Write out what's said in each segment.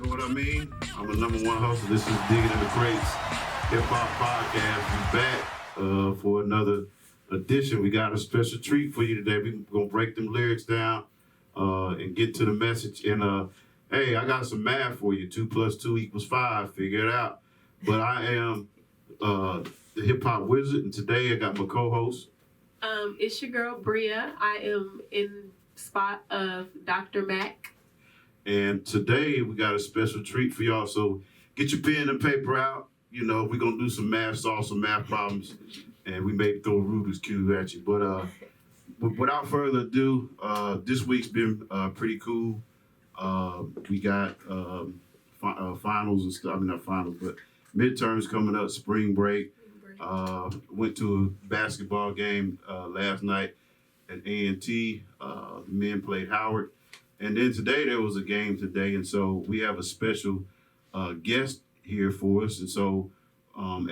Know what I mean? I'm a number one hustler. This is Digging in the Crates Hip Hop Podcast. We back for another edition. We got a special treat for you today. We're going to break them lyrics down and get to the message. And hey, I got some math for you. 2 plus 2 equals 5. Figure it out. But I am the hip hop wizard, and today I got my co-host. It's your girl Bria. I am in spot of Dr. Mac. And today we got a special treat for y'all. So get your pen and paper out. You know, we're gonna do some math, solve some math problems, and we may throw a Rubik's Cube at you. But without further ado, this week's been pretty cool. We got finals and stuff. I mean, not finals, but midterms coming up, spring break. Went to a basketball game last night at A&T. The men played Howard. And then today there was a game today, and so we have a special guest here for us. And so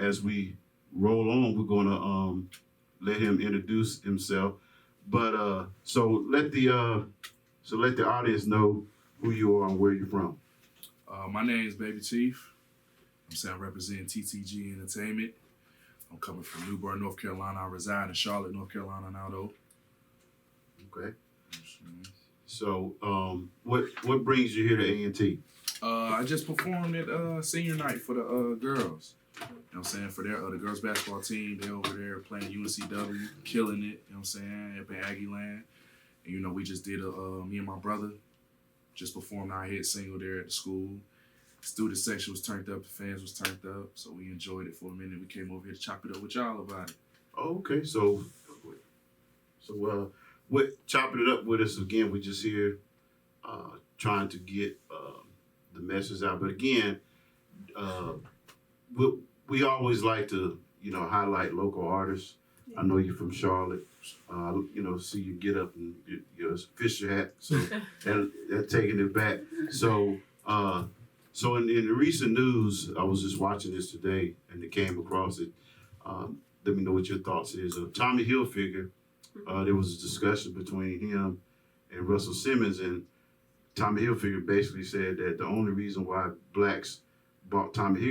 as we roll on, we're going to let him introduce himself. But so let the audience know who you are and where you're from. My name is Baby Cheef. I represent TTG Entertainment. I'm coming from Newburgh, North Carolina. I reside in Charlotte, North Carolina now, though. Okay. So, what brings you here to A&T? I just performed at senior night for the girls. You know what I'm saying? For the girls basketball team, they over there playing UNCW, killing it. You know what I'm saying? Up in Aggie Land. And, you know, we just did me and my brother just performed our hit single there at the school. Student section was turned up, the fans was turned up, so we enjoyed it for a minute. We came over here to chop it up with y'all about it. Oh, okay. So what chopping it up with us again? We just here trying to get the message out. But again, we always like to highlight local artists. I know you're from Charlotte. See you get up and you fish your hat. So that taking it back. So in the recent news, I was just watching this today, and it came across it. Let me know what your thoughts is. Tommy Hilfiger, there was a discussion between him and Russell Simmons, and Tommy Hilfiger basically said that the only reason why blacks bought Tommy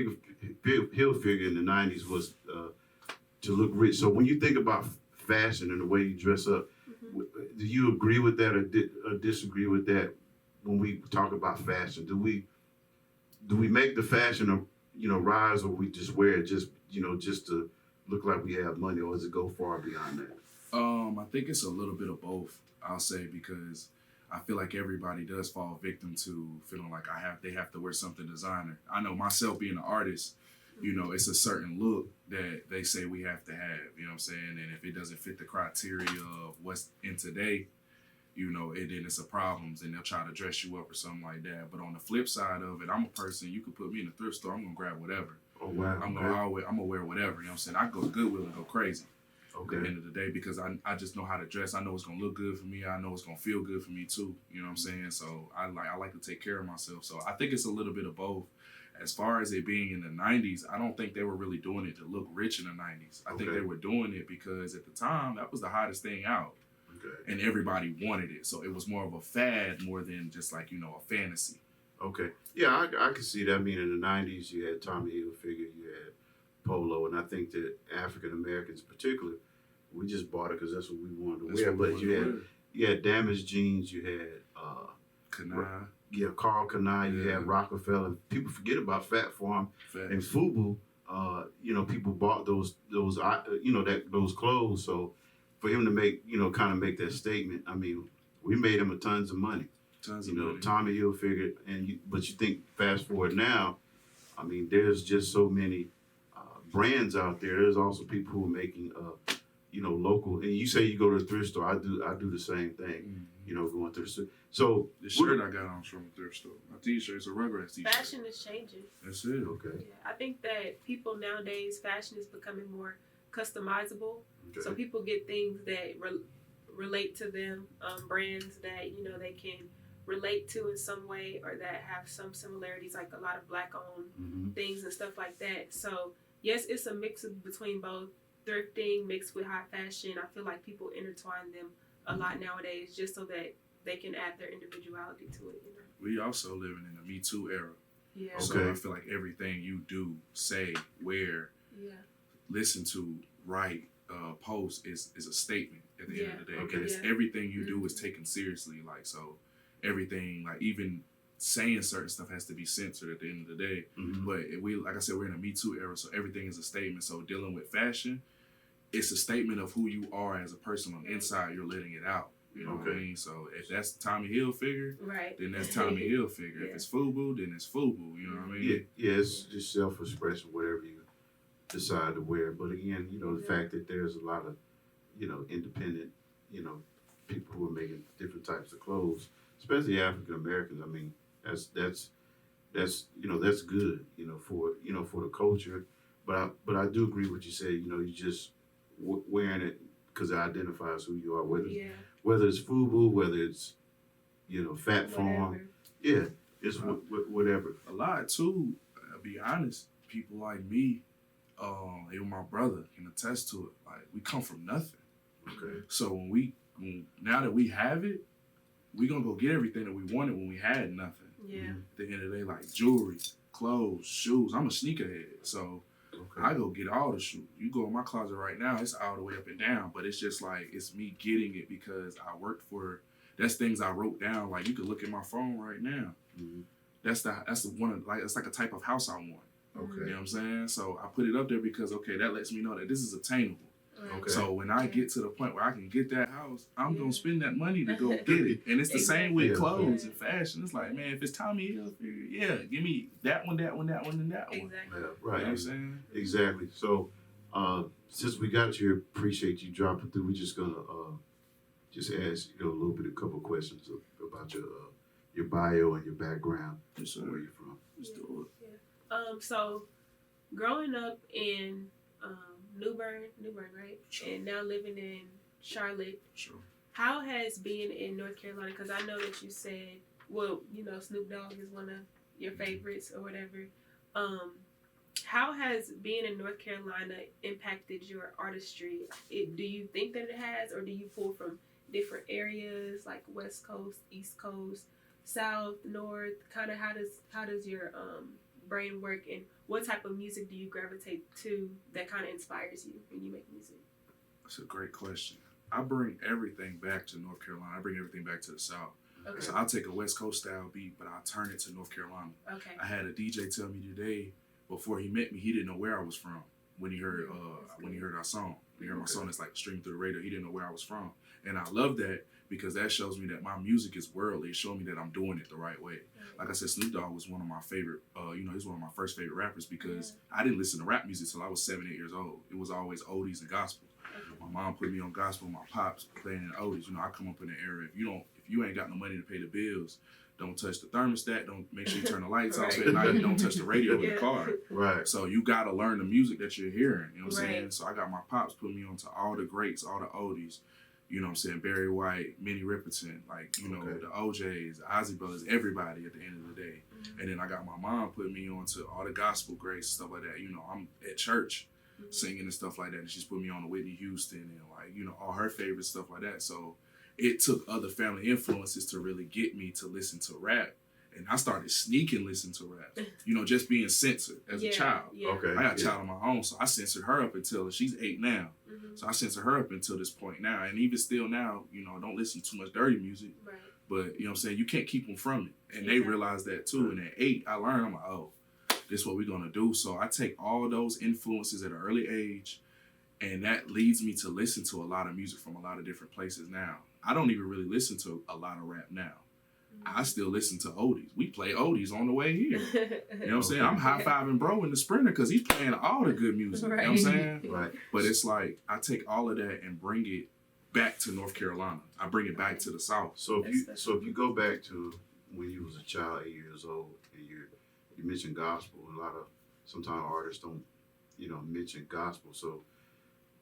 Hilfiger in the 90s was to look rich. So when you think about fashion and the way you dress up, do you agree with that or disagree with that when we talk about fashion? Do we make the fashion rise, or we just wear it just to look like we have money, or does it go far beyond that? I think it's a little bit of both, I'll say, because I feel like everybody does fall victim to feeling like they have to wear something designer. I know myself being an artist, it's a certain look that they say we have to have, you know what I'm saying? And if it doesn't fit the criteria of what's in today, then it's a problem, and they'll try to dress you up or something like that. But on the flip side of it, I'm a person, you could put me in a thrift store, I'm gonna grab whatever. Oh wow. I'm gonna wear whatever, you know what I'm saying? I go to Goodwill and go crazy. Okay. At the end of the day, because I just know how to dress. I know it's gonna look good for me. I know it's gonna feel good for me too. You know what I'm saying? So I like to take care of myself. So I think it's a little bit of both. As far as it being in the 90s, I don't think they were really doing it to look rich in the 90s. I think they were doing it because at the time that was the hottest thing out. Okay. And everybody wanted it. So it was more of a fad more than just like, a fantasy. Okay. Yeah, I can see that. I mean, in the 90s, you had Tommy Hilfiger, you had Polo, and I think that African Americans in particular, we just bought it because that's what we wanted to wear. But you had Damaged Jeans, you had Kanai. Yeah, Carl Kanai, you had Rockefeller. People forget about Fat Farm and FUBU. People bought those clothes. So for him to make make that statement, I mean, we made him tons of money. Tons of money. Tommy Hilfiger, but you think fast forward now, I mean, there's just so many brands out there. There's also people who are making local. And you say you go to a thrift store. I do the same thing. Going to the store. So the shirt I got on from a thrift store. My t-shirt's a Rugrats t-shirt. Fashion is changing. That's it. Okay. Yeah, I think that people nowadays, fashion is becoming more customizable. Okay. So people get things that relate to them, brands that they can relate to in some way, or that have some similarities, like a lot of black-owned things and stuff like that. So yes, it's a mix between both thrifting mixed with high fashion. I feel like people intertwine them a lot nowadays, just so that they can add their individuality to it. We also living in a Me Too era. Yeah. So Okay. I feel like everything you do, say, wear, Yeah. listen to, write, post is a statement at the end of the day. Okay. And it's Yeah. everything you do is taken seriously. Like, so everything, like even saying certain stuff has to be censored at the end of the day. Mhm. But like I said, we're in a Me Too era, so everything is a statement. So dealing with fashion, it's a statement of who you are as a person on the inside. You're letting it out. You know what I Okay. mean? So if that's Tommy Hilfiger, Right. then that's Tommy Hilfiger. Yeah. If it's FUBU, then it's FUBU. You know what I mean? Yeah, it's just self-expression, whatever you decide to wear. But again, you know, the fact that there's a lot of, you know, independent, you know, people who are making different types of clothes, especially African Americans. I mean, that's you know, that's good, you know, for the culture. But I do agree with what you say. You know, you just wearing it because it identifies who you are, Yeah. whether it's FUBU, whether it's, you know, Fat Farm. Whatever. Yeah, it's whatever. A lot too. I'll be honest. People like me, even my brother can attest to it. Like we come from nothing. Okay. So now that we have it, we gonna go get everything that we wanted when we had nothing. Yeah. At the end of the day, like jewelry, clothes, shoes. I'm a sneakerhead, so Okay. I go get all the shoes. You go in my closet right now, it's all the way up and down. But it's just like it's me getting it because I worked for. That's things I wrote down. Like you could look at my phone right now. Mhm. That's the one of like it's like a type of house I want. You Okay. know what I'm saying? So I put it up there because okay, that lets me know that this is attainable. Right. Okay. So when I get to the point where I can get that house, I'm Yeah. gonna spend that money to go get it. And it's the same with Yeah. clothes Yeah. and fashion. It's like, man, if it's Tommy Hilfiger, yeah, give me that one, that one, that one, and that one. Exactly. Yeah, You right. know what I'm saying? Exactly. So, since we got you, appreciate you dropping through. We're just gonna just ask you know a little bit, a couple questions about your bio and your background, Yes, where sir. you're from. Let's do So growing up in New Bern, right? Sure. And now living in Charlotte, it. Sure. how has being in North Carolina, because I know that you said, well, you know, Snoop Dogg is one of your favorites or whatever. How has being in North Carolina impacted your artistry? Do you think that it has, or do you pull from different areas like West Coast, East Coast, South, North? Kind of how does your brain work, and what type of music do you gravitate to that kind of inspires you when you make music? That's a great question. I bring everything back to North Carolina. I bring everything back to the South. Okay. So I'll take a West Coast style beat, but I'll turn it to North Carolina. Okay. I had a DJ tell me today, before he met me, he didn't know where I was from. When he heard our song, when he heard my song, it's like streamed through the radio. He didn't know where I was from, and I love that because that shows me that my music is worldly. It's showing me that I'm doing it the right way. Like I said, Snoop Dogg was one of my favorite. He's one of my first favorite rappers because I didn't listen to rap music till I was 7, 8 years old. It was always oldies and gospel. My mom put me on gospel. My pops playing in oldies. You know, I come up in the era. If you ain't got no money to pay the bills, don't touch the thermostat. Don't make sure you turn the lights off Right. at night. Don't touch the radio in the Yeah. car. Right. So you gotta learn the music that you're hearing. You know what I'm Right. saying? So I got my pops put me onto all the greats, all the oldies. You know what I'm saying? Barry White, Minnie Riperton, like, you know, Okay. the OJs, the Ozzy Brothers, everybody at the end of the day. Mm-hmm. And then I got my mom put me onto all the gospel greats, stuff like that. You know, I'm at church singing and stuff like that. And she's put me on to Whitney Houston and like, you know, all her favorite stuff like that. So it took other family influences to really get me to listen to rap. And I started sneaking listening to rap, you know, just being censored as a child. Yeah. Okay. I got a child of my own, so I censored her up until she's 8 now. Mm-hmm. So I censor her up until this point now. And even still now, you know, don't listen to too much dirty music. Right. But, you know what I'm saying, you can't keep them from it. And they Exactly. realize that too. And at 8, I learned, I'm like, oh, this is what we're going to do. So I take all those influences at an early age, and that leads me to listen to a lot of music from a lot of different places now. I don't even really listen to a lot of rap now. I still listen to oldies. We play oldies on the way here. You know what I'm saying? I'm high-fiving bro in the Sprinter because he's playing all the good music. Right. You know what I'm saying? Right. But it's like I take all of that and bring it back to North Carolina. I bring it back to the South. So if you go back to when you was a child, 8 years old, and you mentioned gospel, a lot of sometimes artists don't, you know, mention gospel. So,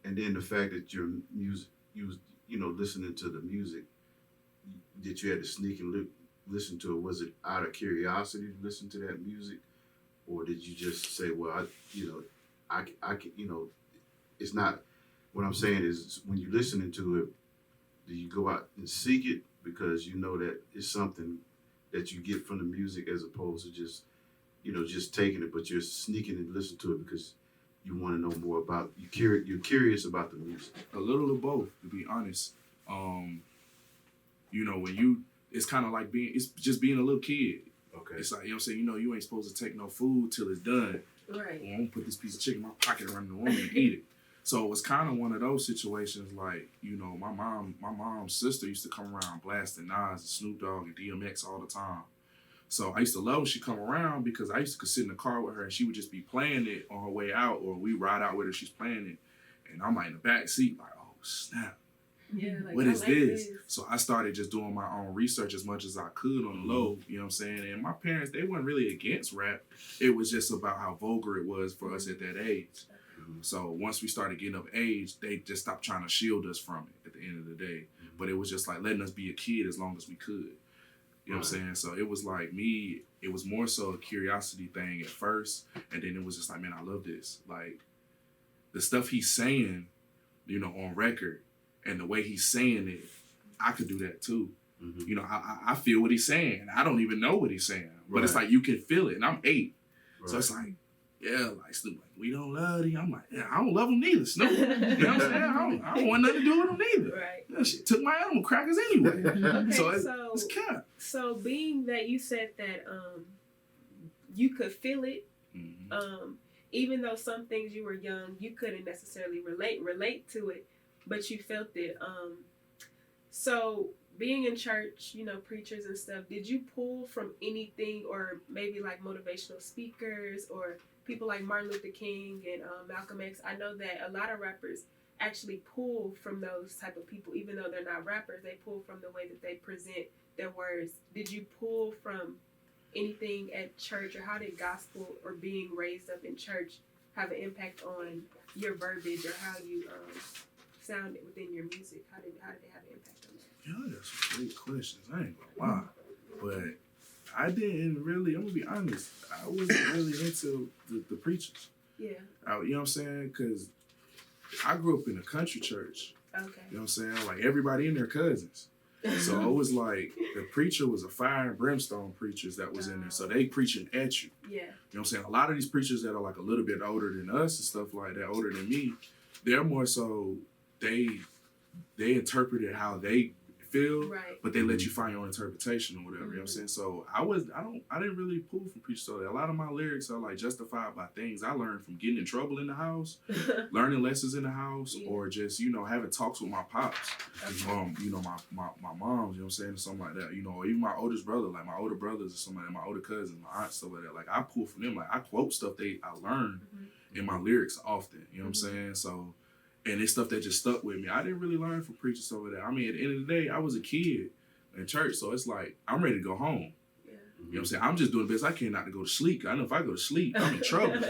and then the fact that your music, you was, you know, listening to the music that you had to sneak and listen to it. Was it out of curiosity to listen to that music, or did you just say, well, I can, you know, it's not. What I'm saying is, when you're listening to it, do you go out and seek it because you know that it's something that you get from the music as opposed to just, just taking it, but you're sneaking and listen to it because you want to know more about you're curious about the music. A little of both, to be honest. When it's kind of like it's just being a little kid. Okay. It's like, you know what I'm saying, you ain't supposed to take no food till it's done. Right. Well, I'm gonna put this piece of chicken in my pocket and run in the room and eat it. So it was kind of one of those situations like, my mom's sister used to come around blasting Nas and Snoop Dogg and DMX all the time. So I used to love when she come around because I used to sit in the car with her and she would just be playing it on her way out, or we ride out with her, she's playing it. And I'm like in the back seat like, oh snap. Yeah, like, what is like this? So I started just doing my own research as much as I could on the low, you know what I'm saying? And my parents, they weren't really against rap. It was just about how vulgar it was for us at that age. So once we started getting of age, they just stopped trying to shield us from it at the end of the day. But it was just like letting us be a kid as long as we could. You know what I'm saying? So it was like it was more so a curiosity thing at first. And then it was just like, man, I love this. Like the stuff he's saying, on record and the way he's saying it, I could do that too. Mm-hmm. I feel what he's saying. I don't even know what he's saying. But it's like you can feel it. And I'm 8. Right. So it's like, yeah, like Snoop, like, we don't love him. I'm like, yeah, I don't love him neither, Snoop. You know what I'm saying? I don't want nothing to do with him neither. Right. She took my animal crackers anyway. Okay, so it's cap. So being that you said that you could feel it, even though some things you were young, you couldn't necessarily relate to it, but you felt it. So being in church, preachers and stuff, did you pull from anything, or maybe like motivational speakers or people like Martin Luther King and Malcolm X? I know that a lot of rappers actually pull from those type of people, even though they're not rappers. They pull from the way that they present their words. Did you pull from anything at church, or how did gospel or being raised up in church have an impact on your verbiage or how you sound within your music? How did they have an impact on that? Yeah, that's some great questions. I ain't gonna lie, but I didn't really. I'm gonna be honest. I wasn't really into the preachers. Yeah. You know what I'm saying? Because I grew up in a country church. Okay. You know what I'm saying? Like everybody in their cousins. So it was like the preacher was a fire and brimstone preachers that was in there. So they preaching at you. Yeah. You know what I'm saying? A lot of these preachers that are like a little bit older than us and stuff like that, older than me, they're more so they interpret it how they feel, right, but they let you find your own interpretation or whatever. You know what I'm saying? So I didn't really pull from preachers. So a lot of my lyrics are like justified by things I learned from getting in trouble in the house, learning lessons in the house, or just, having talks with my pops, my moms, you know what I'm saying, or something like that. Even my oldest brother, like my older brothers or something like that, my older cousins, my aunts, stuff like that. Like I pull from them. Like I quote stuff I learned in my lyrics often. You know what I'm saying? So. And it's stuff that just stuck with me. I didn't really learn from preachers over there. I mean, at the end of the day, I was a kid in church, so it's like, I'm ready to go home. Yeah. You know what I'm saying? I'm just doing the best I can not to go to sleep. I know if I go to sleep, I'm in trouble.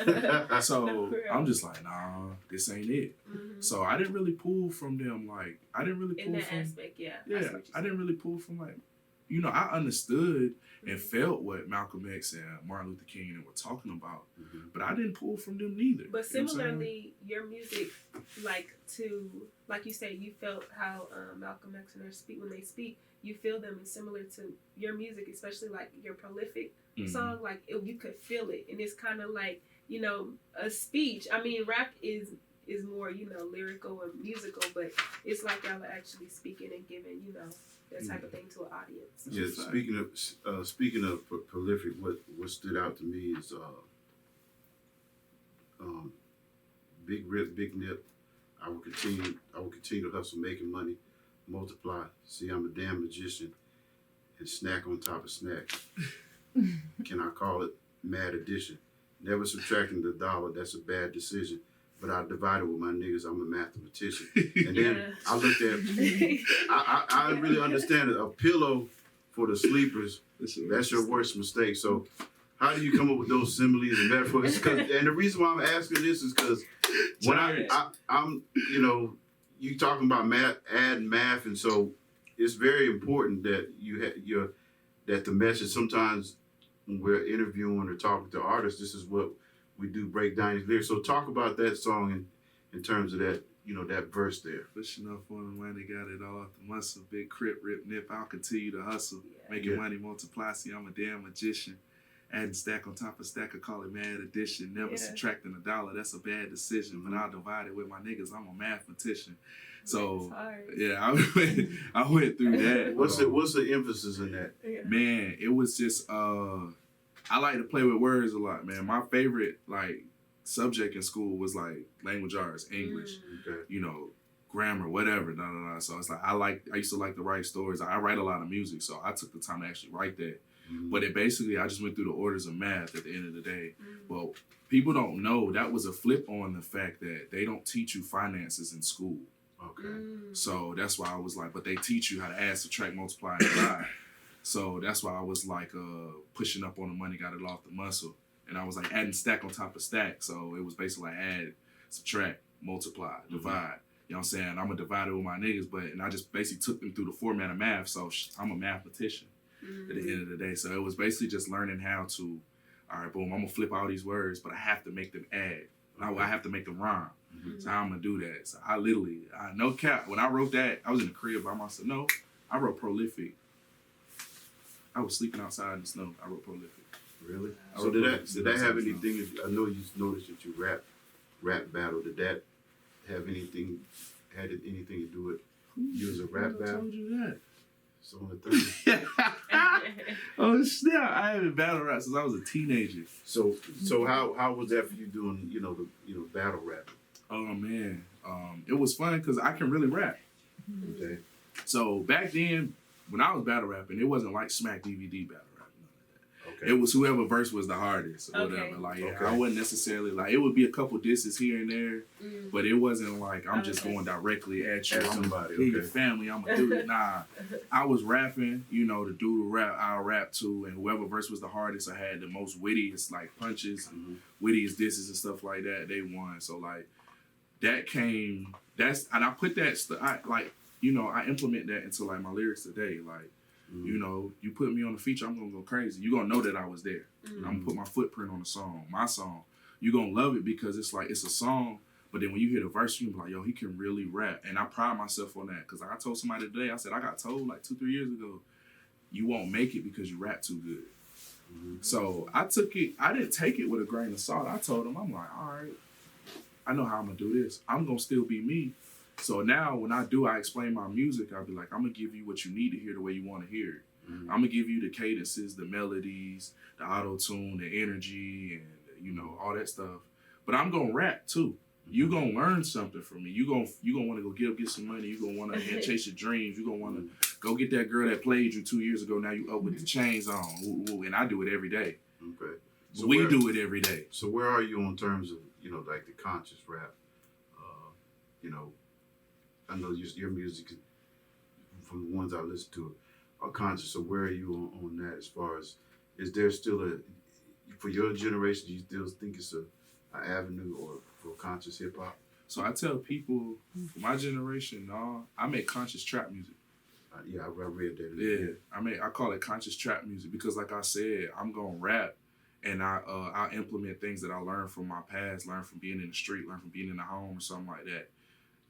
So I'm just like, nah, this ain't it. Mm-hmm. So I didn't really pull from them. Like, I didn't really pull in that from... aspect, yeah. Yeah, I didn't really pull from, like... I understood and felt what Malcolm X and Martin Luther King were talking about, but I didn't pull from them neither. But similarly, your music, like you say, you felt how Malcolm X and when they speak, you feel them, and similar to your music, especially like your prolific song, like you could feel it, and it's kind of like a speech. I mean, rap is more lyrical and musical, but it's like y'all are actually speaking and giving that type of thing to an audience. Yeah, speaking of prolific, what stood out to me is big rip, big nip. I will continue to hustle, making money, multiply. See, I'm a damn magician, and snack on top of snack. Can I call it mad addition? Never subtracting the dollar. That's a bad decision. But I divided with my niggas. I'm a mathematician. And then I looked at, I really understand it. A pillow for the sleepers, that's your worst mistake. So how do you come up with those similes and metaphors? And the reason why I'm asking this is because when I'm, you talking about adding math, and so it's very important that that the message, sometimes when we're interviewing or talking to artists, this is what we do, break down his lyrics. So talk about that song in terms of that, that verse there. Pushing up on them when they got it all off the muscle. Big crip, rip, nip. I'll continue to hustle. Making money multiply. See, I'm a damn magician. Adding stack on top of stack, I call it mad addition. Never Yeah. subtracting a dollar, that's a bad decision. But I'll divide it with my niggas, I'm a mathematician. It's So hard. yeah, I went through that. What's the emphasis in that? Yeah. Man, it was just I like to play with words a lot, man. My favorite like subject in school was like language arts, English, Okay. you know, grammar, whatever. So it's like I used to like to write stories. I write a lot of music, so I took the time to actually write that. Mhm. But it basically I just went through the orders of math at the end of the day. Mm. Well, people don't know that was a flip on the fact that they don't teach you finances in school. Okay. Mm. So that's why I was like, but they teach you how to add, subtract, multiply, and divide. So that's why I was like pushing up on the money, got it off the muscle. And I was like adding stack on top of stack. So it was basically like add, subtract, multiply, divide. You know what I'm saying? I'm a divider with my niggas, and I just basically took them through the format of math. So I'm a mathematician at the end of the day. So it was basically just learning how to, all right, boom, I'm gonna flip all these words, but I have to make them add. I have to make them rhyme. Mhm. So I'm gonna do that. So I no cap, when I wrote that, I was in the crib by myself. No, I wrote prolific. I was sleeping outside in the snow. I wrote prolific. Really? I So wrote did prolific. that have anything? I know you noticed that you rap battle. Did that have anything? Had it anything to do with you as a rap Who battle? told you that? Some of the things. Oh snap! I haven't battle rap since I was a teenager. So how was that for you doing? The battle rap. Oh man, it was fun because I can really rap. Okay. So back then, when I was battle rapping, it wasn't like Smack DVD battle rap. Okay. It was whoever verse was the hardest or Okay. whatever. Like Okay. I wasn't necessarily like it would be a couple disses here and there, Mm. but it wasn't like I'm just Okay. going directly at you. At I'm somebody, your okay. family. I'm gonna do it. Nah, I was rapping. You know, the dude who rap, I'll rap to, and whoever verse was the hardest, I had the most wittiest like punches, Mhm. wittiest disses and stuff like that. They won. So like that came. And I put that. I implement that into like my lyrics today. Like. Mhm. You know, you put me on the feature, I'm gonna go crazy. You're gonna know that I was there. Mm. And I'm gonna put my footprint on the song, my song. You're gonna love it because it's like, it's a song, but then when you hear the verse, you're gonna be like, yo, he can really rap. And I pride myself on that because I told somebody today, I said, I got told like 2-3 years ago, you won't make it because you rap too good. Mhm. So I didn't take it with a grain of salt. I told him, I'm like, all right, I know how I'm gonna do this. I'm gonna still be me. So now when I explain my music, I'll be like, I'm gonna give you what you need to hear the way you want to hear it. Mhm. I'm gonna give you the cadences, the melodies, the auto-tune, the energy, and all that stuff. But I'm gonna rap too. You gonna learn something from me. You gonna want to go get some money. You gonna want to chase your dreams. You gonna want to go get that girl that played you 2 years ago. Now you up with the chains on. Ooh, ooh, and I do it every day. Okay. We do it every day. So where are you in terms of like the conscious rap? I know your music, from the ones I listen to, are conscious. So where are you on that? As far as, is there still for your generation? Do you still think it's an avenue or for conscious hip hop? So I tell people, for my generation, no, I make conscious trap music. Yeah, I read that. Yeah, I call it conscious trap music because, like I said, I'm gonna rap, and I implement things that I learned from my past, learn from being in the street, learn from being in the home or something like that,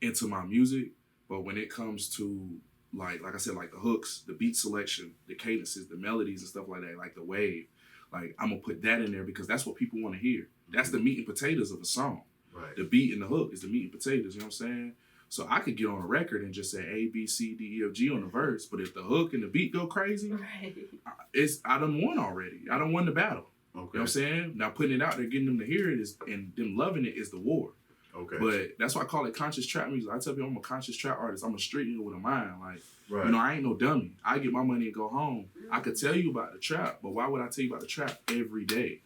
into my music. But when it comes to like I said, like the hooks, the beat selection, the cadences, the melodies and stuff like that, like the wave, like I'm gonna put that in there because that's what people want to hear. That's the meat and potatoes of a song. Right. The beat and the hook is the meat and potatoes. You know what I'm saying? So I could get on a record and just say A, B, C, D, E, F, G on the verse, but if the hook and the beat go crazy, Right. I done won already. I done won the battle. Okay. You know what I'm saying? Now putting it out there, getting them to hear it and them loving it is the war. Okay. But that's why I call it conscious trap music. I tell people I'm a conscious trap artist. I'm a street nigga with a mind. Like, right. I ain't no dummy. I get my money and go home. I could tell you about the trap, but why would I tell you about the trap every day?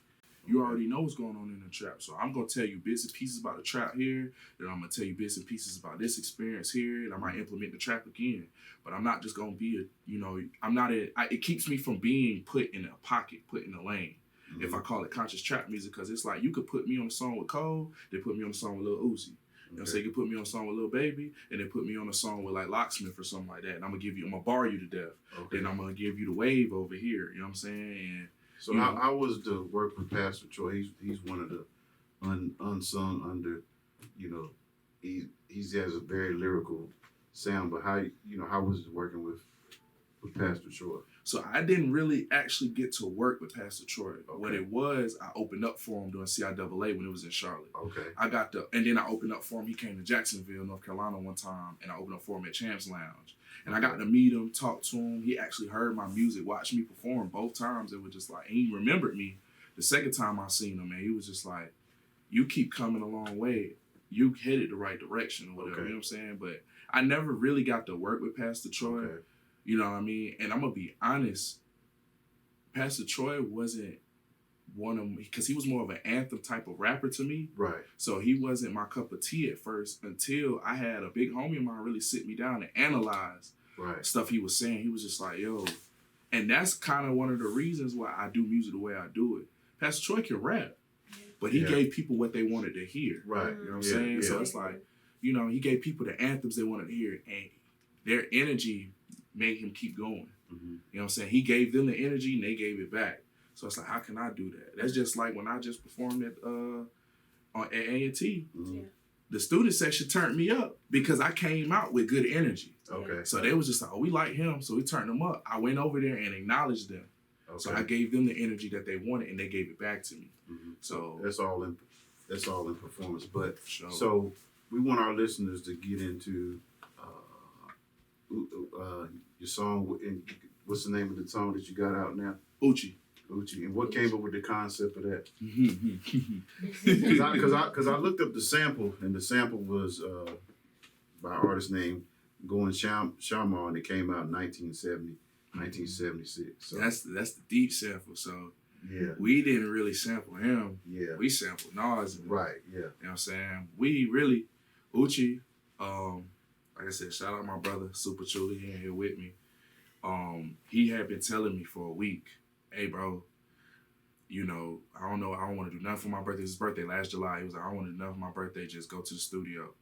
You already know what's going on in the trap. So I'm going to tell you bits and pieces about the trap here. Then I'm going to tell you bits and pieces about this experience here. And I might implement the trap again. But I'm not just going to be it keeps me from being put in a pocket, put in a lane. Mhm. If I call it conscious trap music, because it's like you could put me on a song with Cole, they put me on a song with Lil Uzi. You know, so you could put me on a song with Lil Baby, and then put me on a song with like Locksmith or something like that. And I'm gonna bar you to death. Okay. Then I'm gonna give you the wave over here. You know what I'm saying? And So how was the work with Pastor Troy? He's one of the unsung under, he has a very lyrical sound. But how was it working with Pastor Troy? So I didn't really actually get to work with Pastor Troy. Okay. What it was, I opened up for him during CIAA when it was in Charlotte. Okay. And then I opened up for him. He came to Jacksonville, North Carolina one time, and I opened up for him at Champs Lounge. And I got to meet him, talk to him. He actually heard my music, watched me perform both times. It was just like, and he remembered me. The second time I seen him, man, he was just like, you keep coming a long way. You headed the right direction or whatever, Okay. you know what I'm saying? But I never really got to work with Pastor Troy. Okay. You know what I mean? And I'm going to be honest, Pastor Troy wasn't one of them, because he was more of an anthem type of rapper to me. Right. So he wasn't my cup of tea at first until I had a big homie of mine really sit me down and analyze Right. stuff he was saying. He was just like, yo. And that's kind of one of the reasons why I do music the way I do it. Pastor Troy can rap, but he Yeah. gave people what they wanted to hear. Right. You know what I'm Yeah, saying? yeah. So it's like, you know, he gave people the anthems they wanted to hear, and their energy made him keep going. Mm-hmm. You know what I'm saying? He gave them the energy and they gave it back. So it's like, how can I do that? That's just like when I just performed at A&T. Mm-hmm. Yeah. The student section turned me up because I came out with good energy. Okay. So they was just like, oh, we like him, so we turned them up. I went over there and acknowledged them. Okay. So I gave them the energy that they wanted, and they gave it back to me. Mm-hmm. So That's all in performance. But sure. so we want our listeners to get into your song. And what's the name of the song that you got out now? Uchi. Uchi. And what came up with the concept of that? Mm-hmm. Because I looked up the sample, and the sample was by an artist named Goin Sharma, and it came out in 1976. So That's the deep sample. So yeah, we didn't really sample him. yeah, We sampled Nas. right, yeah, You know what I'm saying? We really, Uchi, like I said, shout out my brother, Super Truly, he in here with me. He had been telling me for a week, hey bro, you know, I don't want to do nothing for my birthday. It's his birthday last July. He was like, I don't want to do nothing for my birthday, just go to the studio.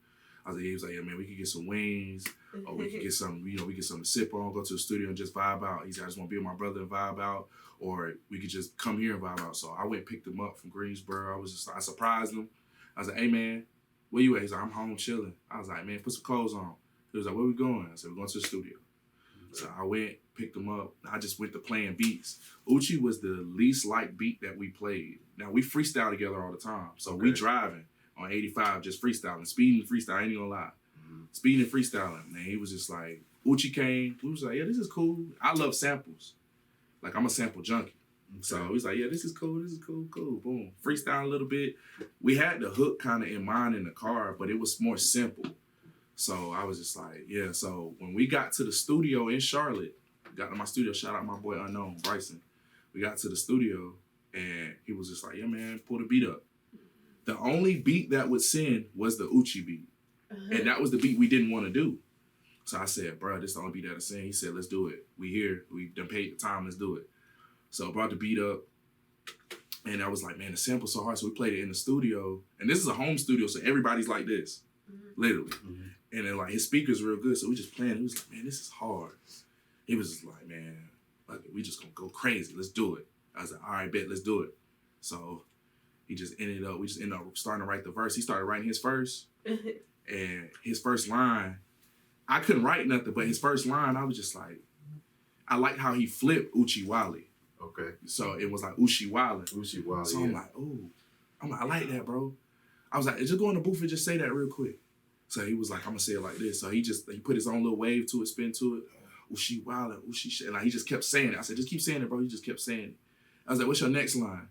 He was like, yeah, man, we could get some wings, or we could get some, you know, we get something to sip on, go to the studio and just vibe out. He said, I just want to be with my brother and vibe out, or we could just come here and vibe out. So I went and picked him up from Greensboro. I surprised him. I was like, hey man, where you at? He's like, I'm home chilling. I was like, man, put some clothes on. He was like, where we going? I said, we're going to the studio. So I went, picked him up. I just went to playing beats. Uchi was the least liked beat that we played. Now we freestyle together all the time. So we driving on 85, just freestyling, speeding freestyle, I ain't gonna lie. Mm-hmm. Speeding and freestyling. And he was just like, Uchi came, we was like, yeah, this is cool. I love samples. Like I'm a sample junkie. So he's like, yeah, this is cool, cool. Boom. Freestyle a little bit. We had the hook kind of in mind in the car, but it was more simple. So I was just like, yeah. So when we got to the studio in Charlotte, got to my studio, shout out my boy Unknown, Bryson. We got to the studio and he was just like, yeah, man, pull the beat up. The only beat that would send was the Uchi beat. And that was the beat we didn't want to do. So I said, bro, this is the only beat that'll send. He said, let's do it. We here. We done paid the time. Let's do it. So I brought the beat up. And I was like, man, the sample's so hard. So we played it in the studio. And this is a home studio, so everybody's like this. Literally. Mm-hmm. And then like his speaker's real good. So we just playing. He was like, man, this is hard. He was just like, man, like, we just gonna go crazy. Let's do it. I was like, all right, bet, let's do it. So we just ended up starting to write the verse. He started writing his verse. And his first line, I couldn't write nothing, but his first line, I was just like, I liked how he flipped Uchi Wale. Okay. So it was like Uchi Wale. Uchi Wale. So I'm like, I like that, bro. I was like, just go in the booth and just say that real quick. So he was like, I'm gonna say it like this. So he put his own little wave to it, spin to it. Uchi Wale, Uchi shit. And like, he just kept saying it. I said, just keep saying it, bro. He just kept saying it. I was like, what's your next line?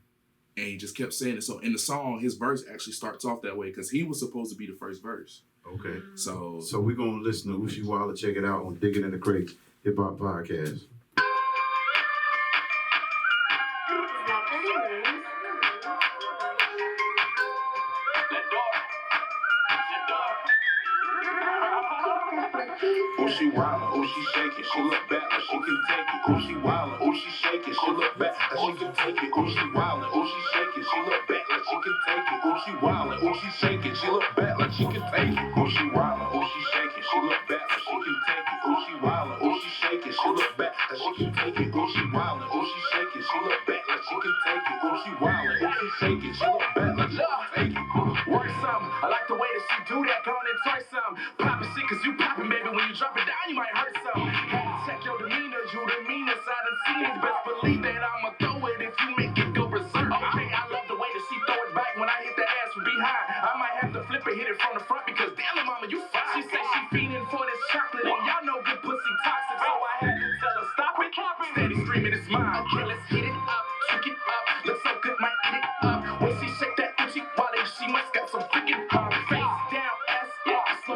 And he just kept saying it. So in the song, his verse actually starts off that way because he was supposed to be the first verse. Okay. So we're gonna listen to Uchi Wale. Check it out on Digging in the Crate Hip Hop Podcast. She wildin', oh she shaking, she look back like she can take it. Oh she wildin', oh she shaking, she look back like she can take it. Oh she wildin', oh she shaking, she look back like she can take it. Oh she wildin', oh she shaking, she look back like she can take it. Oh she wildin', oh she shaking, she look back like she can take it. Oh she wildin', oh she shaking, she look back like she can take it. Oh she wildin', oh she shaking, she look back like she can take it. Oh she wildin', oh she shaking, she look back like she can take it. Work some, I like the way that she do that, go on and twerk some. Poppin' shit cause you poppin', baby, when you drop it down you might hurt some. Had to check your demeanor, you the Steady streaming, it's mine. Okay, let's hit it up, took it up. Looks so good, might eat it up. When she shake that Gucci wallet, she must got some freaking face down, ass up. So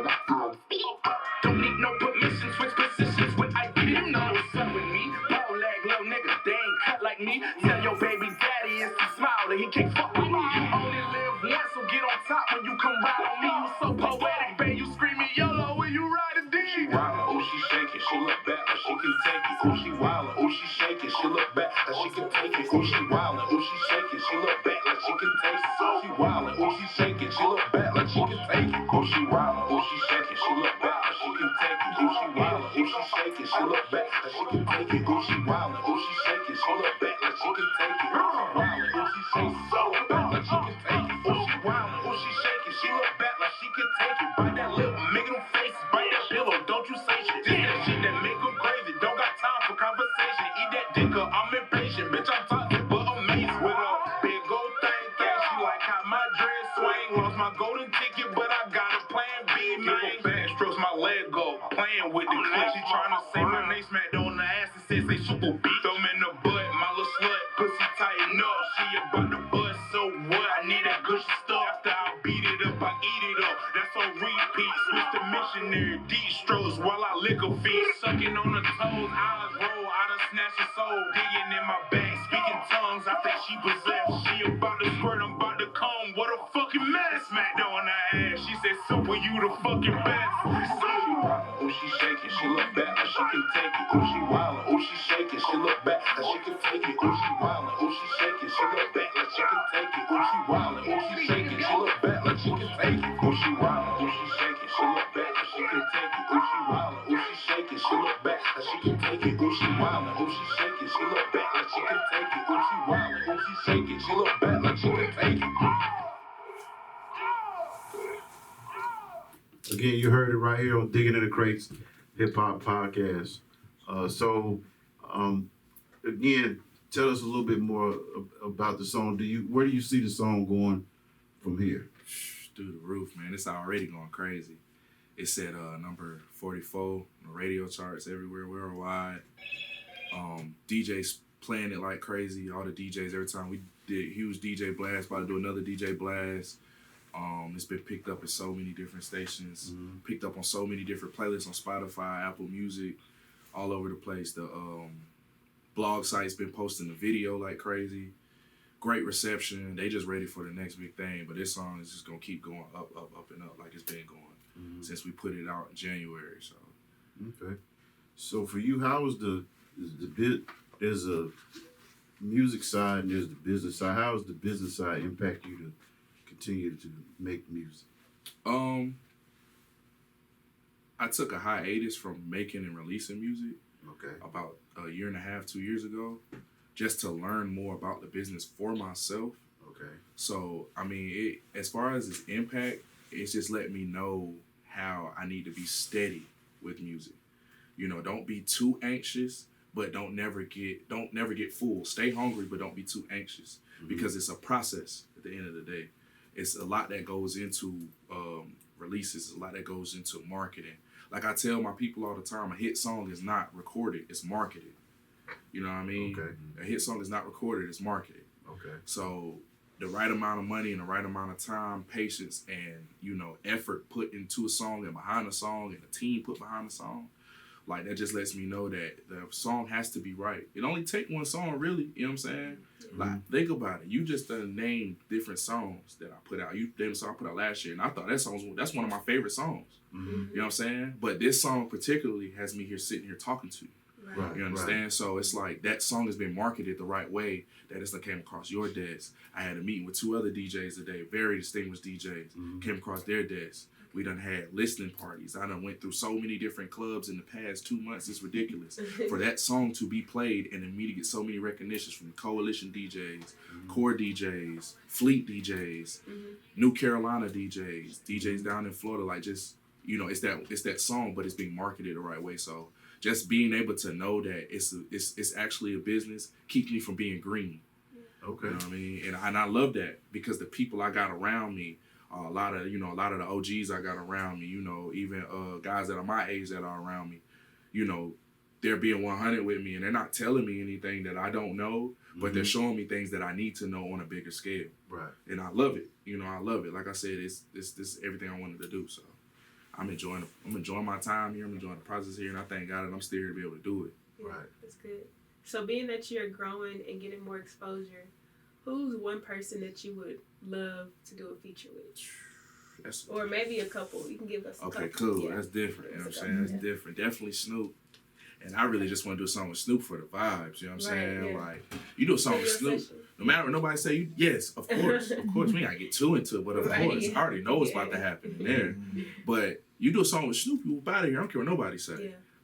don't need no permission, switch positions when I get it. You know what's up with me. Bow leg, little nigga, they ain't cut like me. Tell your baby daddy is too smile that he can't fuck with me. You only live once, so get on top when you come ride on me. You so poetic, babe, you screaming YOLO when you ride a D. She wildin', oh she shaking, she look back like she can take it. Oh she wildin', oh she shaking, she look back like she can take it. Oh she wildin', oh she shaking, she look back like she can take it. Oh she wildin', oh she shaking, she look back like she can take it. Oh she wildin', oh she shaking, she look back like she can take it. Oh she wildin', oh she shaking, she look back like she can take it. Oh she wildin', oh she shaking, she look back like she can take it. Oh she wildin', oh she shaking, she look back like she can take it. Oh she wildin', oh she shaking, she look back like she can take it. Bite that lip, make them faces, bite that pillow, don't you say shit. This that shit that make them crazy, don't got time for conversation. Eat that dick up, I'm impatient, bitch, I'm toxic, but amazing. With a big old thing, she like how my dread swing. Lost my golden ticket, but I got a plan B, man. Bad strokes, my leg go, playing with the clip. She tryna say my name smacked on the ass and says they super beat. Thumb in the butt, my little slut, pussy tighten up. She about to bust, so what? I need that good stuff. After I beat it up, I eat it up. That's on repeat. Switch to missionary, deep strokes while I lick her feet. Sucking on the toes, eyes roll, I done snatch her soul. Digging in my back, speaking tongues, I think she possessed. She about to squirt, I'm about to come. What a fucking mess. Smacked her on her ass, she said, Super, you the fucking best. Oh she shaking, she look back like she can take it. Oh she wildin', oh she shaking, she look back like she can take it. Oh she wildin', oh she shaking, she look back like she can take it. Oh she wildin', oh she shaking, she look back like she can take it. Oh she wildin', oh she shaking, she look back like she can take it. Oh she wildin', oh she shaking, she look back like she can take it. Oh she wildin', oh she shaking, she look back like she can take it. Oh she wildin', oh she shaking, she look back like she can take it. Again, you heard it right here on Digging in the Crates Hip Hop Podcast. Again, tell us a little bit more about the song. Where do you see the song going from here? Through the roof, man. It's already going crazy. It's at number 44 on the radio charts everywhere worldwide. DJs playing it like crazy. All the DJs, every time we did huge DJ blast, about to do another DJ blast. It's been picked up at so many different stations, picked up on so many different playlists on Spotify, Apple Music, all over the place. The blog site's been posting the video like crazy. Great reception. They just ready for the next big thing. But this song is just gonna keep going up, and up like it's been going since we put it out in January. So okay. So for you, how is the bit? There's a music side and there's the business side. How does the business side impact you to continue to make music? I took a hiatus from making and releasing music. Okay. About a year and a half, 2 years ago, just to learn more about the business for myself. Okay. So, I mean, as far as its impact, it's just let me know how I need to be steady with music. You know, don't be too anxious, but don't never get full. Stay hungry, but don't be too anxious because it's a process at the end of the day. It's a lot that goes into releases, a lot that goes into marketing. Like I tell my people all the time, a hit song is not recorded, it's marketed. You know what I mean? Okay. A hit song is not recorded, it's marketed. Okay. So the right amount of money and the right amount of time, patience, and, you know, effort put into a song and behind a song and a team put behind a song, like that just lets me know that the song has to be right. It only take one song, really, you know what I'm saying? Like, think about it. You just named different songs that I put out. You named a song I put out last year, and I thought that's one of my favorite songs. You know what I'm saying? But this song particularly has me here sitting here talking to you. Right. You understand? Right. So it's like that song has been marketed the right way that it's like came across your desk. I had a meeting with 2 other DJs today, very distinguished DJs, came across their desk. We done had listening parties. I done went through so many different clubs in the past 2 months. It's ridiculous. For that song to be played and then me to get so many recognitions from Coalition DJs, Core DJs, Fleet DJs, New Carolina DJs, DJs down in Florida, like just, you know, it's that song, but it's being marketed the right way. So just being able to know that it's actually a business keeps me from being green. Okay. You know what I mean? And I love that because the people I got around me, a lot of the OGs I got around me, you know, even guys that are my age that are around me, you know, they're being 100 with me and they're not telling me anything that I don't know, but they're showing me things that I need to know on a bigger scale. Right. And I love it. You know, I love it. Like I said, it's everything I wanted to do. So I'm enjoying my time here. I'm enjoying the process here, and I thank God that I'm still here to be able to do it. Yeah, Right. That's good. So being that you're growing and getting more exposure, who's one person that you would love to do a feature with? Or maybe a couple. You can give us a couple. Okay, cool. Yeah. That's different. You know what I'm That's a saying? couple, That's different. Definitely Snoop. And I really just want to do a song with Snoop for the vibes. You know what I'm Right, saying? yeah. Like, you do a song For with your Snoop. session. No matter what nobody say, yes, of course. Of course. We ain't got to get too into it, but of Right. course. I already know what's about to happen in there. But you do a song with Snoop, you up out of here. I don't care what nobody say. Yeah.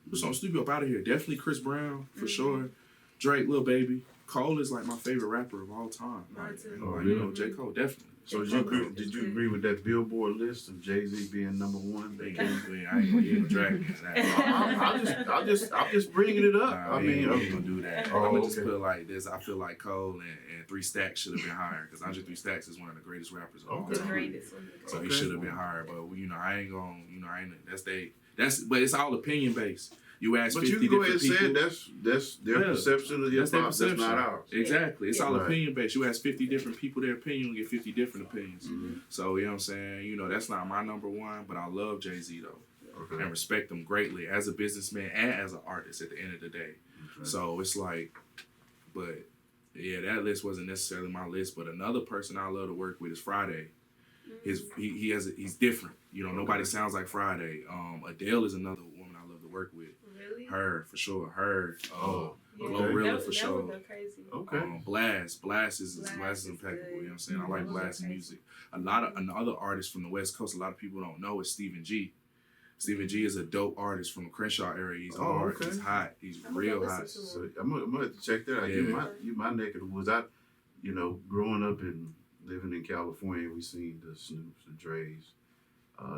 You do a song with Snoop, you up out of here. Definitely Chris Brown, for Mhm. sure. Drake, Lil Baby. Cole is like my favorite rapper of all time. Mine Like, too. you Oh, know, really? J. Cole, definitely. So J. did Cole you is did you good. agree with that Billboard list of Jay-Z being number one? I ain't gonna drag me to that. I'm just bringing it up. Nah, I we mean, ain't gonna do that. Oh, I'm gonna just okay. put it like this. I feel like Cole and 3 Stacks should have been higher because Andre 3 Stacks is one of the greatest rappers of all Okay. The time. greatest one. So he Okay. should have been higher. But you know, I ain't gonna. You know, I ain't. But it's all opinion based. You ask but 50 you can go ahead different and people. say it. That's their Yeah. perception of hip That's their hop. That's perception. not ours. Exactly. It's all Right. opinion based. You ask 50 different people their opinion, you get 50 different opinions. Mhm. So you know what I'm saying. You know, that's not my number one, but I love Jay-Z though. Okay. And respect him greatly as a businessman and as an artist at the end of the day. Okay. So it's like, but yeah, that list wasn't necessarily my list. But another person I love to work with is Friday. He's different. You know, nobody sounds like Friday. Adele is another woman I love to work with. Really? Her for sure. Her. Oh, Yeah. Glorilla That for would sure. go crazy. Okay. Blast is Blast is impeccable. good. You know what I'm saying? I like Mhm. Blast Okay. music. A lot of another artist from the West Coast. A lot of people don't know is Stephen G. Stephen G is a dope artist from the Crenshaw area. He's hard. okay. He's hot. He's I'm gonna real listen hot. to him. So I'm gonna have to check that out. Yeah. You my neck of the woods. Growing up and living in California, we seen the Snoops, the Dre's,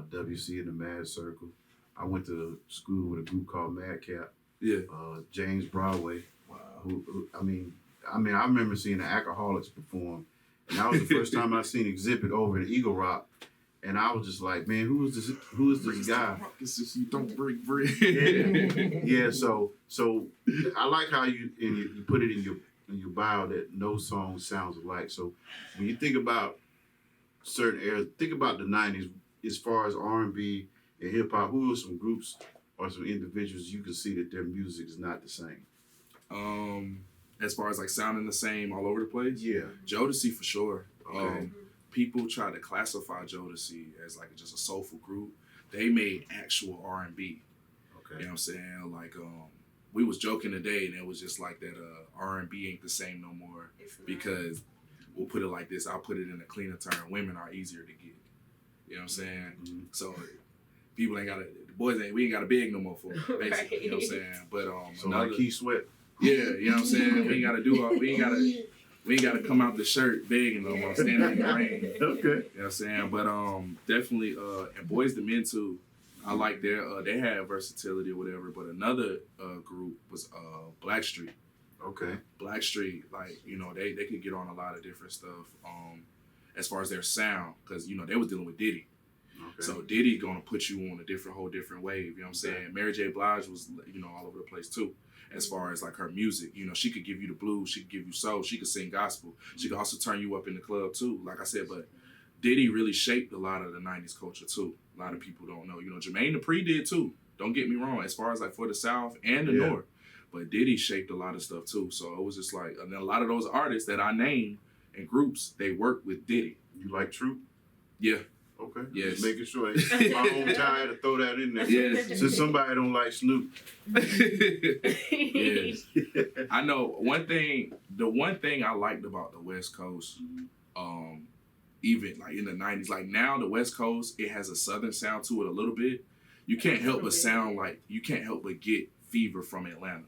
WC in the Mad Circle. I went to school with a group called Madcap. Yeah. James Broadway. Who I remember seeing the Alcoholics perform, and that was the first time I seen Exhibit over in Eagle Rock, and I was just like, man, who is this guy? It's just you don't break bread. Yeah, so I like how you put it in your bio that no song sounds alike. So when you think about certain eras, think about the '90s as far as R&B and hip hop. Who are some groups or some individuals you can see that their music is not the same? As far as like sounding the same all over the place, Yeah. Jodeci for sure. Okay. People try to classify Jodeci as like just a soulful group. They made actual R&B. You know Okay. what I'm saying? Like we was joking today, and it was just like that. R&B ain't the same no more It's not. because we'll put it like this. I'll put it in a cleaner term. Women are easier to get. You know what I'm saying? Mhm. So people ain't got to. The boys we ain't got to beg no more for it, basically. Right. You know what I'm saying? But So like Keith Sweat. yeah, you know what I'm saying? We ain't got to do all. We ain't got to come out the shirt begging no more, standing in the rain. Okay. You know what I'm saying? But definitely, and Boys to Men too. I like their they had versatility or whatever. But another group was Blackstreet. Okay. Blackstreet, like you know, they could get on a lot of different stuff. As far as their sound, because you know they was dealing with Diddy. Okay. So Diddy gonna put you on a whole different wave. You know what I'm saying? Mary J. Blige was all over the place too. As far as like her music, she could give you the blues, she could give you soul, she could sing gospel, she could also turn you up in the club too. Like I said, but Diddy really shaped a lot of the '90s culture too. A lot of people don't know. Jermaine Dupri did too. Don't get me wrong. As far as like for the South and the North, but Diddy shaped a lot of stuff too. So it was just like, and then a lot of those artists that I named and groups, they work with Diddy. You like Troop? Yeah. Okay. Yes. Just making sure. My own time to throw that in there. Yes. Since somebody don't like Snoop. Yes. I know the one thing I liked about the West Coast, even like in the '90s, like now the West Coast, it has a Southern sound to it a little bit. You can't help but get Fever from Atlanta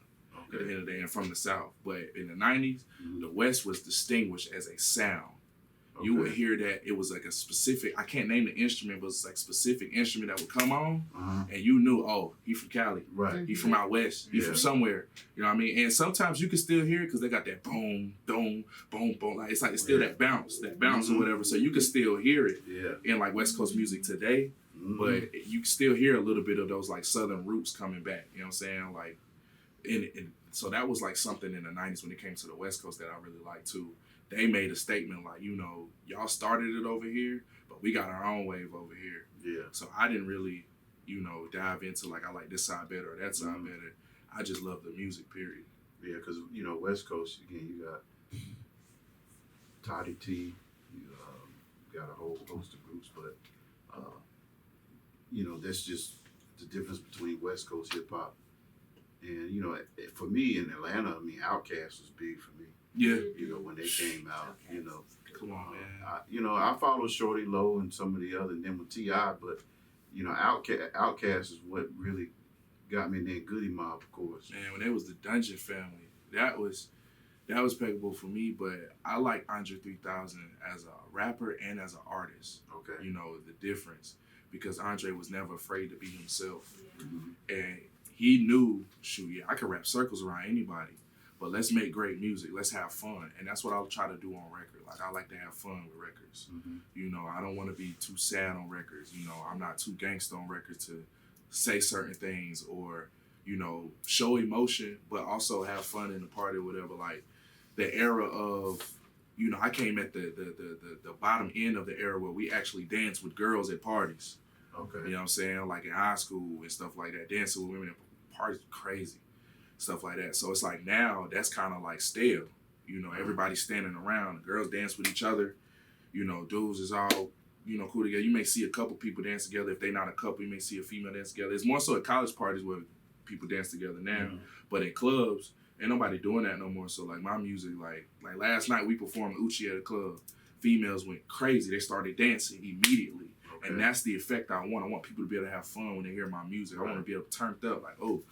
at the end of the day and from the South. But in the '90s, the West was distinguished as a sound. You would hear that it was like a specific, I can't name the instrument, but it's like a specific instrument that would come on, and you knew, oh, he from Cali. Right. He from out west. He from somewhere. You know what I mean? And sometimes you can still hear it because they got that boom, boom, boom, boom. Like it's still that bounce or whatever. So you can still hear it in like West Coast music today. But you can still hear a little bit of those like Southern roots coming back. You know what I'm saying? Like and so that was like something in the 90s when it came to the West Coast that I really liked too. They made a statement like, you know, y'all started it over here, but we got our own wave over here. Yeah. So I didn't really, you know, dive into like I like this side better or that side better. I just love the music, period. Yeah, because, you know, West Coast, again, you got Toddy T, you got a whole host of groups, but, you know, that's just the difference between West Coast hip hop. And, you know, for me in Atlanta, I mean, Outkast was big for me. Yeah. You know, when they came out, you know. Come on, man. I follow Shorty Low and some of the other, and then with T.I., but, you know, Outkast is what really got me in that Goody Mob, of course. Man, when they was the Dungeon Family, that was peggable for me, but I like Andre 3000 as a rapper and as an artist. Okay. You know, the difference. Because Andre was never afraid to be himself. Yeah. And he knew, shoot, yeah, I could rap circles around anybody, but let's make great music. Let's have fun. And that's what I'll try to do on record. Like, I like to have fun with records. Mm-hmm. You know, I don't want to be too sad on records. You know, I'm not too gangsta on records to say certain things or, you know, show emotion, but also have fun in the party or whatever. Like, the era of, you know, I came at the bottom end of the era where we actually danced with girls at parties. Okay. You know what I'm saying? Like in high school and stuff like that. Dancing with women at parties, crazy. Stuff like that. So it's like now that's kind of like stale. You know, everybody's standing around. The girls dance with each other. You know, dudes is all, you know, cool together. You may see a couple people dance together. If they're not a couple, you may see a female dance together. It's more so at college parties where people dance together now. Mm-hmm. But at clubs, ain't nobody doing that no more. So like my music, like last night we performed Uchi at a club. Females went crazy. They started dancing immediately. Okay. And that's the effect I want. I want people to be able to have fun when they hear my music. I want to be able to turn up like, oh,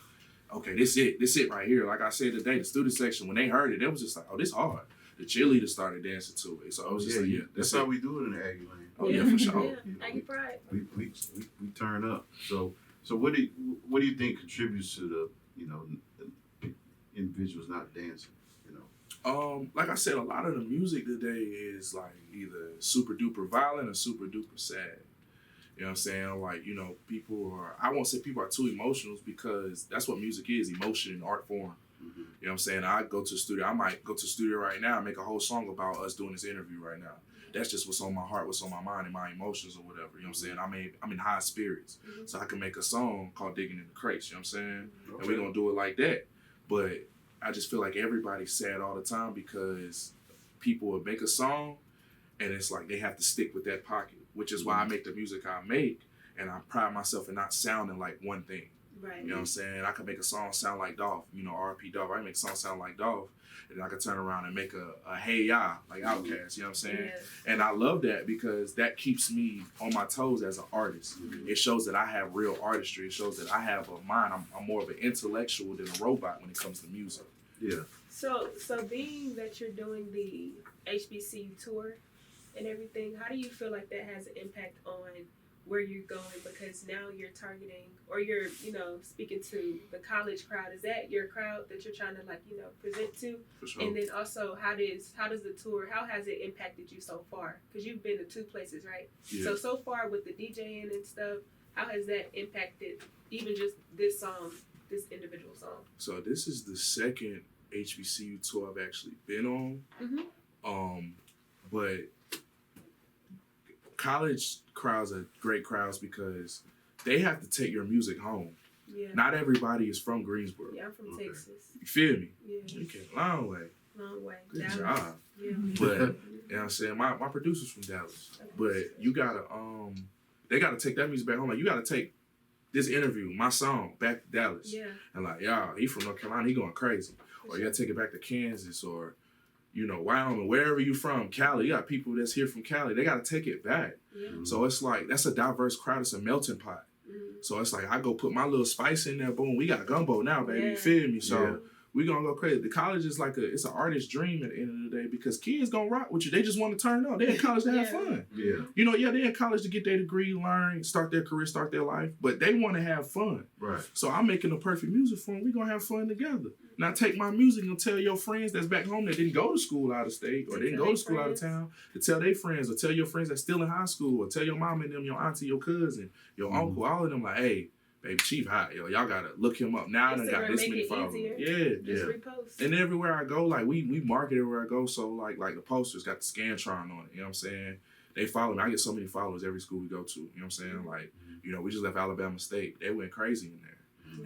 okay, this it right here. Like I said today, the student section, when they heard it, it was just like, oh, this hard. The cheerleaders stared dancing to it. So I was just like, yeah, that's how we do it in the Aggie Lane. Oh yeah, for sure. Yeah, Aggie Pride. We turn up. So what do you think contributes to the, you know, individuals not dancing? You know. Like I said, a lot of the music today is like either super duper violent or super duper sad. You know what I'm saying? Like, you know, I won't say people are too emotional because that's what music is, emotion in art form. Mm-hmm. You know what I'm saying? I go to the studio. I might go to the studio right now and make a whole song about us doing this interview right now. That's just what's on my heart, what's on my mind, and my emotions or whatever. You know what I'm saying? I'm in high spirits. Mm-hmm. So I can make a song called Digging in the Crates. You know what I'm saying? Okay. And we're going to do it like that. But I just feel like everybody's sad all the time because people will make a song and it's like they have to stick with that pocket, which is why I make the music I make. And I pride myself in not sounding like one thing. Right. You know what I'm saying? I can make a song sound like Dolph, you know, R.P. Dolph. I can make a song sound like Dolph. And I can turn around and make a Hey Ya, like Outkast, you know what I'm saying? Yes. And I love that because that keeps me on my toes as an artist. It shows that I have real artistry. It shows that I have a mind. I'm more of an intellectual than a robot when it comes to music. Yeah. So being that you're doing the HBCU tour and everything, how do you feel like that has an impact on where you're going? Because now you're targeting, or you're, you know, speaking to the college crowd. Is that your crowd that you're trying to, like, you know, present to? For sure. And then also, how does the tour, how has it impacted you so far? Because you've been to 2 places, right? Yeah. So far with the DJing and stuff, how has that impacted even just this song, this individual song? So this is the second HBCU tour I've actually been on. Mm-hmm. But college crowds are great crowds because they have to take your music home. Yeah. Not everybody is from Greensboro. Yeah, I'm from Okay. Texas. You feel me? Yeah. You came a long way. Long way. Good Dallas. job. Yeah. But you know what I'm saying? My producer's from Dallas. But you gotta they gotta take that music back home. Like you gotta take this interview, my song, back to Dallas. Yeah. And like, y'all, he from North Carolina, he going crazy. Or you gotta take it back to Kansas or, you know, Wyoming, wherever you from, Cali. You got people that's here from Cali. They gotta take it back. Yeah. So it's like, that's a diverse crowd. It's a melting pot. Mm-hmm. So it's like, I go put my little spice in there, boom, we got gumbo now, baby. Yeah. You feel me? So Yeah. we gonna go crazy. The college is like it's an artist's dream at the end of the day because kids gonna rock with you. They just want to turn up. They're in college to have Yeah. fun. Yeah. You know, yeah, they're in college to get their degree, learn, start their career, start their life, but they want to have fun. Right. So I'm making the perfect music for them. We gonna have fun together. Now take my music and tell your friends that's back home that didn't go to school out of state or didn't go to school out of town to tell their friends or tell your friends that's still in high school or tell your mom and them, your auntie, your cousin, your uncle, all of them like, hey, Baby Cheef hot, yo. Y'all gotta look him up. Now I done got Instagram this make many it followers. easier. Yeah. Just repost. And everywhere I go, like we market everywhere I go. So like the posters got the Scantron on it. You know what I'm saying? They follow me. I get so many followers every school we go to. You know what I'm saying? Like, you know, we just left Alabama State. They went crazy in there.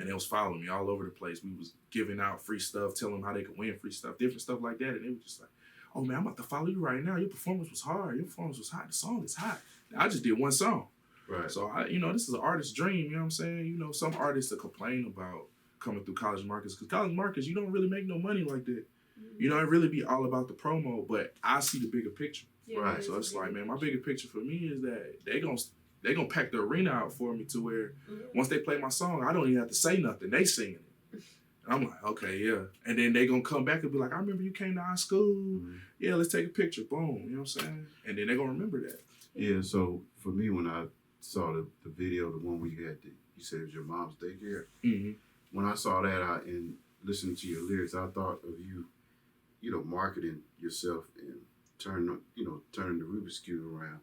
And they was following me all over the place. We was giving out free stuff, telling them how they could win free stuff, different stuff like that. And they were just like, oh man, I'm about to follow you right now. Your performance was hard. Your performance was hot. The song is hot. I just did one song. Right. So this is an artist's dream. You know what I'm saying? You know, some artists that complain about coming through college markets, because college markets, you don't really make no money like that. You know, it really be all about the promo, but I see the bigger picture. Yeah, Right. So it's like, man, my bigger picture for me is that they gonna pack the arena out for me to where once they play my song, I don't even have to say nothing. They singing it. And I'm like, okay, yeah. And then they gonna come back and be like, I remember you came to our school. Yeah, let's take a picture. Boom. You know what I'm saying? And then they gonna remember that. Yeah, so for me, when I saw the video, the one where you said it was your mom's daycare. Mm-hmm. When I saw that and listening to your lyrics, I thought of you, marketing yourself and turning the Rubik's Cube around.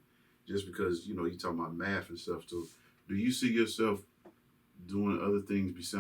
Just because, you talking about math and stuff. So do you see yourself doing other things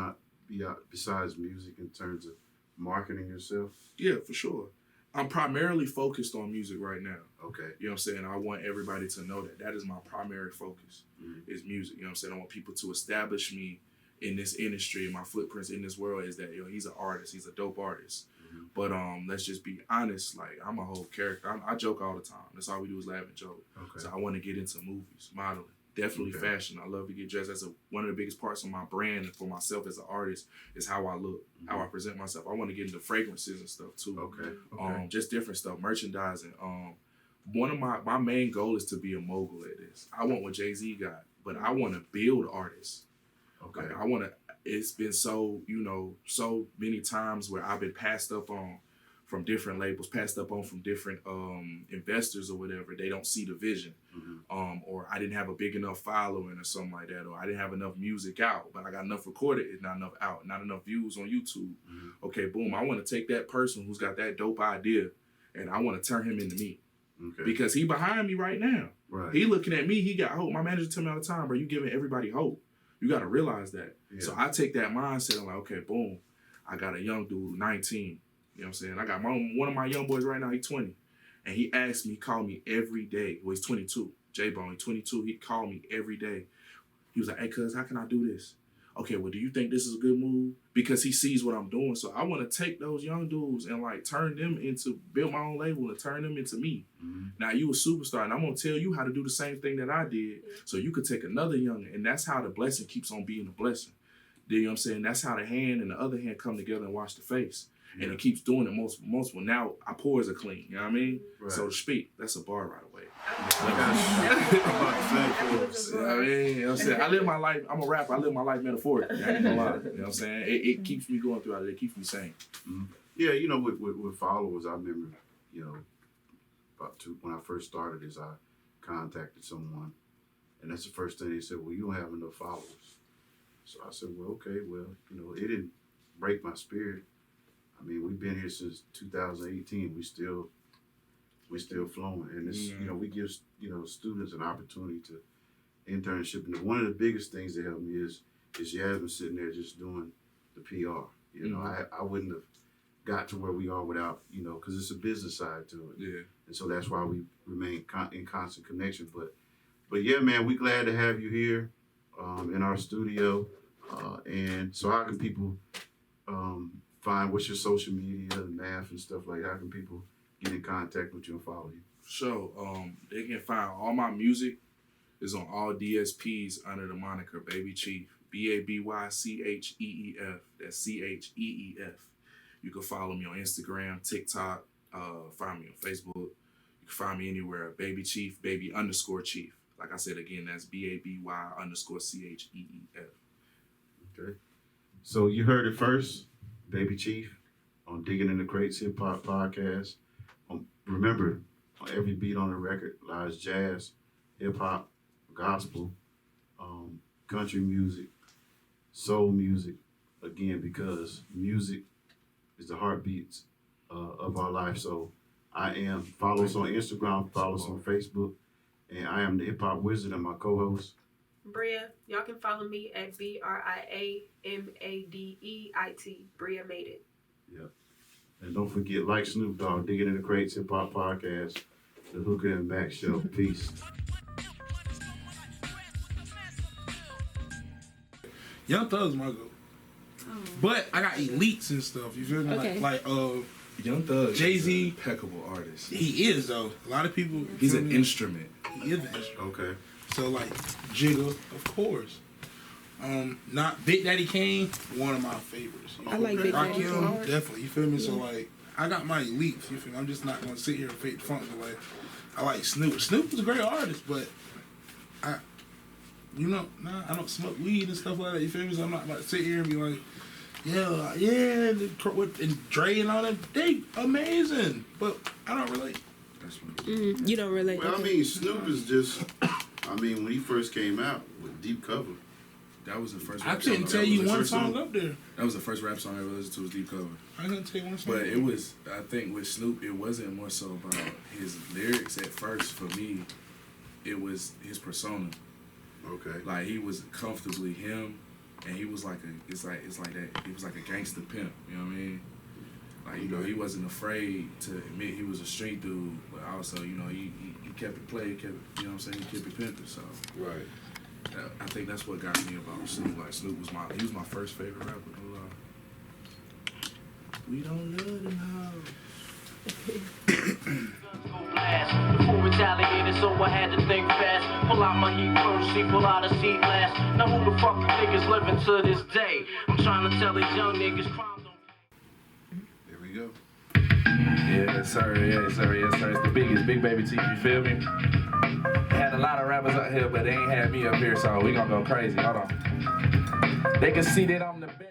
besides music in terms of marketing yourself? Yeah, for sure. I'm primarily focused on music right now. Okay. You know what I'm saying? I want everybody to know that is my primary focus is music. You know what I'm saying? I want people to establish me in this industry, my footprints in this world is that, he's an artist. He's a dope artist. But let's just be honest. Like, I'm a whole character. I joke all the time. That's all we do is laugh and joke. Okay. So I want to get into movies, modeling, definitely fashion. I love to get dressed. That's one of the biggest parts of my brand and for myself as an artist is how I look, how I present myself. I want to get into fragrances and stuff too. Okay. Just different stuff, merchandising. One of my main goal is to be a mogul at this. I want what Jay-Z got, but I want to build artists. Okay. Like, I want to. It's been so many times where I've been passed up on from different labels, passed up on from different investors or whatever. They don't see the vision, or I didn't have a big enough following or something like that, or I didn't have enough music out, but I got enough recorded, it's not enough out, not enough views on YouTube. Okay, boom. I want to take that person who's got that dope idea, and I want to turn him into me. Okay. Because he behind me right now. Right. He looking at me. He got hope. My manager tell me all the time, bro, you giving everybody hope. You got to realize that. Yeah. So I take that mindset. I'm like, okay, boom. I got a young dude, 19. You know what I'm saying? I got one of my young boys right now, he's 20. And he asked me, called me every day. Well, he's 22. J-Bone, he's 22. He called me every day. He was like, hey, cuz, how can I do this? Okay, well, do you think this is a good move? Because he sees what I'm doing. So I want to take those young dudes and like turn them into, build my own label and turn them into me. Now you a superstar and I'm going to tell you how to do the same thing that I did. So you could take another young, and that's how the blessing keeps on being a blessing. You know what I'm saying? That's how the hand and the other hand come together and wash the face. Yeah. And it keeps doing it multiple. Now our pores are clean, you know what I mean? Right. So to speak, that's a bar right away. You know what I mean? You know what I'm saying? I live my life, I'm a rapper, I live my life metaphorically. I ain't gonna lie. You know what I'm saying? It keeps me going throughout it. It keeps me sane. Yeah, with followers, I remember, when I first started this, I contacted someone, and that's the first thing they said, well, you don't have enough followers. So I said, well, okay, it didn't break my spirit. I mean, we've been here since 2018. We still flowing, and it's we give students an opportunity to internship. And one of the biggest things that helped me is Yasmin sitting there just doing the PR. I wouldn't have got to where we are without because it's a business side to it. Yeah, and so that's why we remain in constant connection. But yeah, man, we glad to have you here in our studio. And so how can people find what's your social media and math and stuff like that? How can people get in contact with you and follow you? Sure. They can find all my music is on all DSPs under the moniker Baby Cheef. BABYCHEEF. That's CHEEF. You can follow me on Instagram, TikTok, find me on Facebook. You can find me anywhere. Baby Cheef, baby_Cheef. Like I said again, that's BABY_CHEEF. Okay. So you heard it first, Baby Cheef, on Digging in the Crates Hip Hop Podcast. Remember, on every beat on the record lies jazz, hip hop, gospel, country music, soul music. Again, because music is the heartbeats of our life. So follow us on Instagram, follow us on Facebook, and I am the Hip Hop Wizard and my co-host. Bria. Y'all can follow me at BriaMadeit. Bria made it. And don't forget, like Snoop Dogg, Digging in the Crates Hip Hop Podcast, the Hooker and Back Show. Peace. Young Thug's my goat. But I got elites and stuff. You feel me? Okay. Like Young Thug, Jay-Z. is an impeccable artist. he is though. A lot of people. He's feel an me? instrument. He is an instrument. Okay. So like Jigga, of course. Not Big Daddy Kane, one of my favorites. I like Big Daddy Rakim, Kane. definitely. You feel me? So like, I got my elites. You feel me? I'm just not gonna sit here and fake the funk. But like, I like Snoop. Snoop is a great artist, but I don't smoke weed and stuff like that. You feel me? So I'm not about to sit here and be like, yeah, and Dre and all that. They amazing, but I don't relate. That's what You don't relate. Well, I mean, Snoop is just, when he first came out with Deep Cover. that was the first. I rap couldn't song tell you ever one listened song to. up there. That was the first rap song I ever listened to was Deep Cover. I couldn't tell you one song. But it was, I think with Snoop, it wasn't more so about his lyrics at first. For me, it was his persona. Okay. Like he was comfortably him, and he was like it's like that. He was like a gangster pimp. You know what I mean? Like he wasn't afraid to admit he was a street dude, but also he kept it played, you know what I'm saying? He kept it pimping. So Right. I think that's what got me about Snoop. Like Snoop was my first favorite rapper. We don't love them hoes. The fool retaliated, so I had to think fast. Pull out my heat first, see, pull out a seat last. Now who the fuck you niggas living to this day? I'm trying to tell these young niggas crime don't There we go. Yes, sir. Yes, sir. Yes, sir. It's the biggest, Big Baby Cheef. You feel me? Had a lot of rappers out here, but they ain't had me up here, so we gonna go crazy. Hold on. They can see that I'm the best.